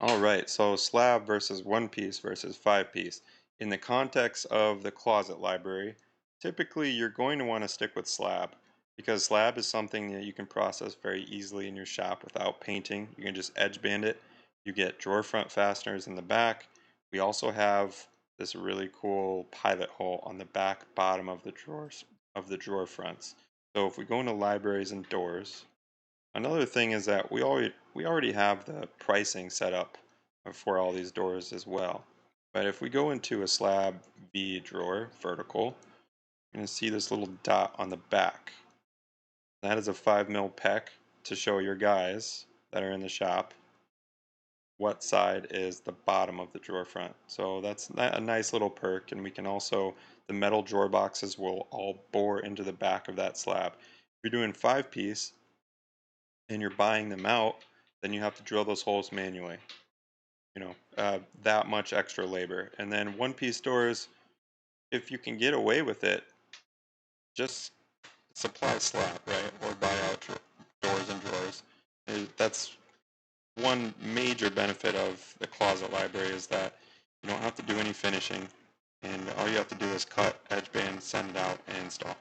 All right, so slab versus one piece versus five piece. In the context of the closet library, typically you're going to want to stick with slab because slab is something that you can process very easily in your shop without painting. You can just edge band it. You get drawer front fasteners in the back. We also have this really cool pilot hole on the back bottom of the drawers of the drawer fronts. So if we go into libraries and doors, another thing is that we already have the pricing set up for all these doors as well. But if we go into a slab V drawer, vertical, you're going to see this little dot on the back. That is a 5 mil PEC to show your guys that are in the shop what side is the bottom of the drawer front. So that's a nice little perk, and we can also, the metal drawer boxes will all bore into the back of that slab. If you're doing 5 piece, and you're buying them out, then you have to drill those holes manually. That much extra labor. And then one piece doors, if you can get away with it, just supply slab, right? Or buy out doors and drawers. That's one major benefit of the closet library is that you don't have to do any finishing, and all you have to do is cut, edge band, send it out, and install.